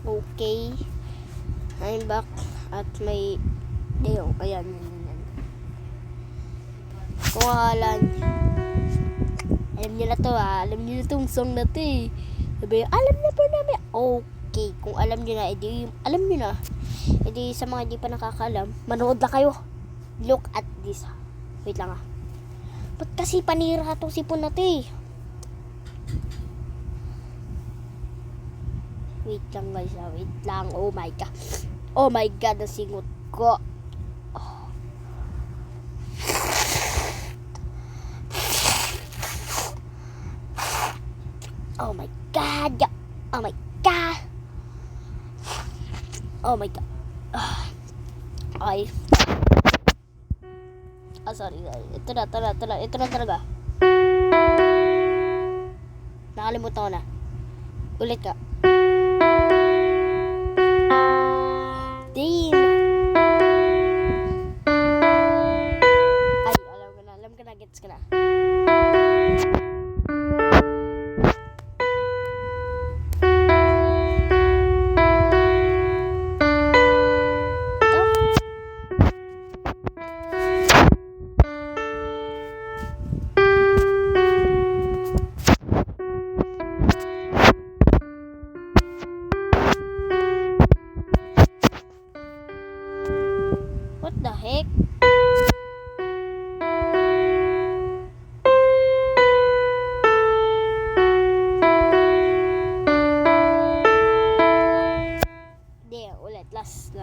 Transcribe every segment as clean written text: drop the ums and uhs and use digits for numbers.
Okay. I'm back at may Deo. Ayan. Kung akala niyo, alam niyo na to alam niyo na tong song na to Sabi, alam na po namin. Okay. Kung alam niyo na, edi alam niyo na. Edi sa mga di pa nakakaalam, manood na kayo. Look at this. Wait lang Ba't kasi panira tong sipon na to Wait lang guys, wait lang. Oh my god. Oh my god, nasingot ko. Oh my god. Oh my god. Oh my god. Ay. Sorry. Ito na talaga. Nakalimutan ko na. Ulit ka. Damn. Ay, alam ko na, gets ko na. What the heck? Hindi, ulit. Last.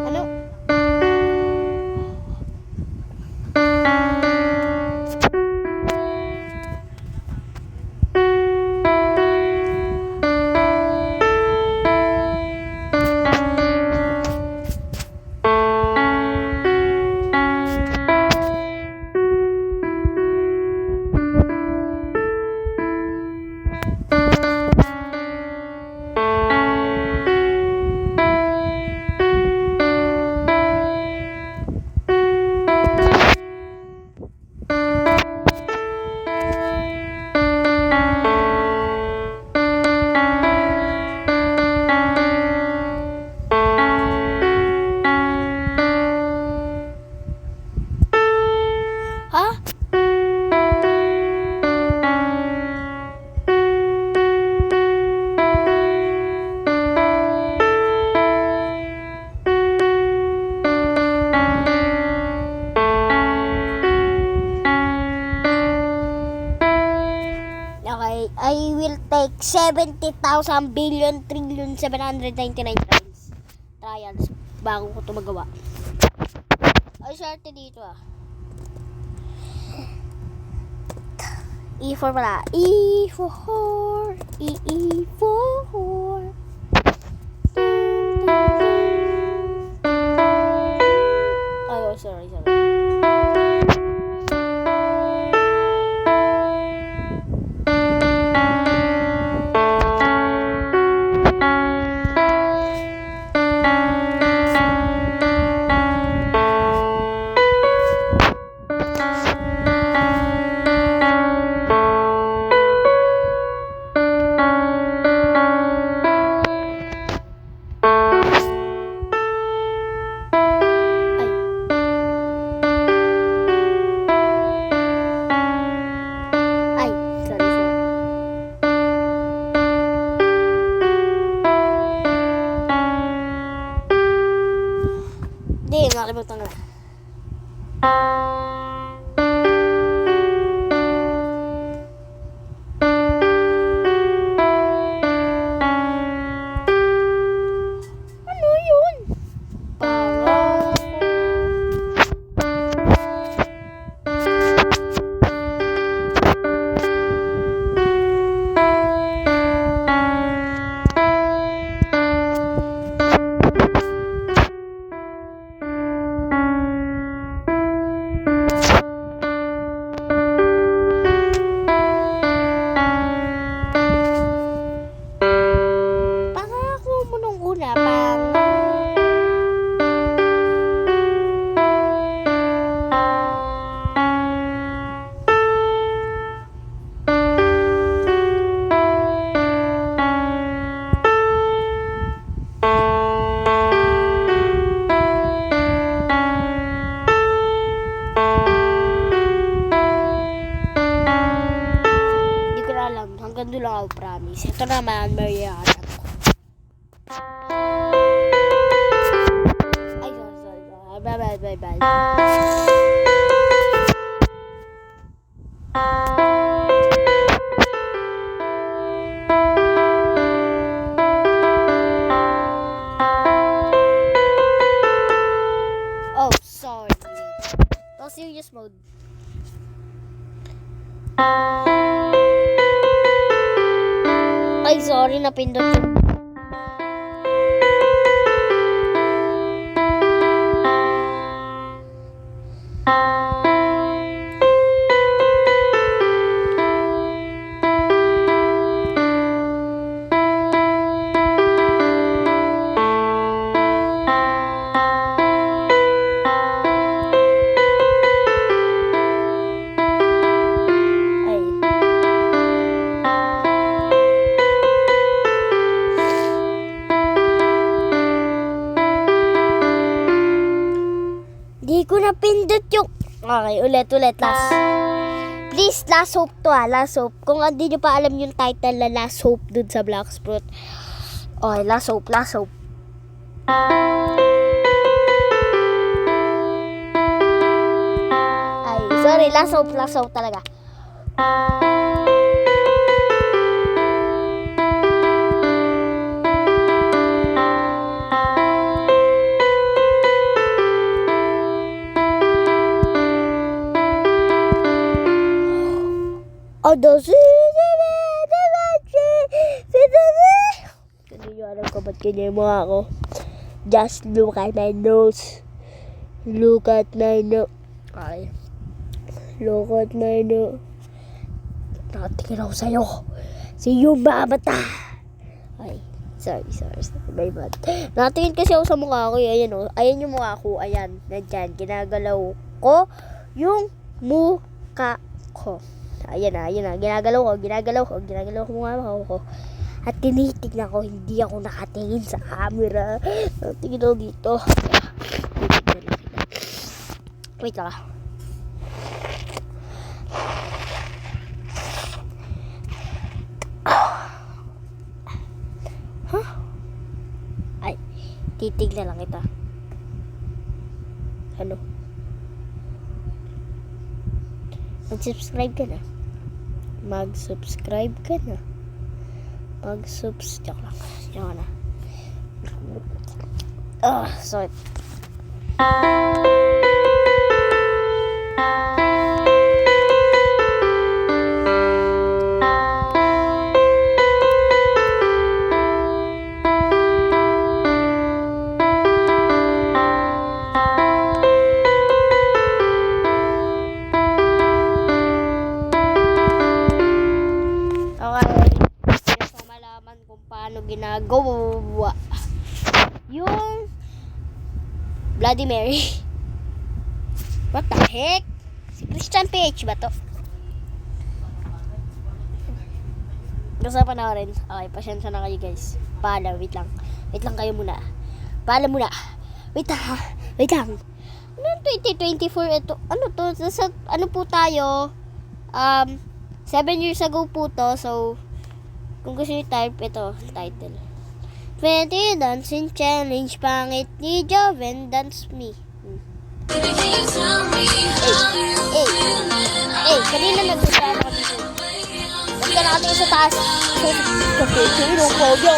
Ano? Ha? Okay, I will take 70,000 billion trillion 799 trials bago ko ito magawa. Ay, swerte dito E4 pala. E4. E4. Ay, sorry. Hindi, nakalimutan na. Ano yun? Hanggang doon lang ako, promise. Ito naman, Mariana ko. Ay, sorry. Bye. Oh, sorry. No, serious mode. Ay, sorry, napindot yung... Di ko napindot yung... Okay, ulit, last. Please, last hope to last hope. Kung hindi nyo pa alam yung title na last hope dun sa Black Sprout. Okay, last hope. Ay, sorry, last hope talaga. Hindi nyo alam ko ba't ganyan mo ako. Just look at my nose. Okay. Look at my nose. Nakatingin ako sa'yo. See you, babata. Ay, sorry. My bad. Nakatingin kasi ako sa mukha ko. Ayan o. Ayan yung mukha ko. Ayan. Nandyan. Ginagalaw ko yung mukha ko. Ayan na. Ginagalaw ko mukha ko. At tinitignan ko, hindi ako nakatingin sa camera. Tingin ako dito. Wait lang. Huh? Ay, titignan lang kita. Ano? Mag-subscribe ka na. Joke lang. Sorry. Kung paano ginagawa yung Bloody Mary. What the heck? Si Christian PH ba to? Gusto pa na rin. Okay, pasensya na kayo guys. Paalam, wait lang kayo muna. Paalam muna. Wait lang. Ano 2024 ito? Ano to? Ano po tayo? 7 years ago po to. So kung gusto nyo type, ito, title. 20 Dancing Challenge, pangit ni Joven, dance me. Kanina nag-usama kami dito. Ba't ka nakatingin sa taas? Kapitino, pogyo.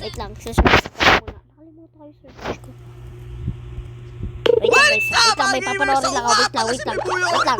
Wait lang, subscribe ko muna. Nakalimutan kayo search ko. Wait lang, may papanoorin lang ako. Wait lang.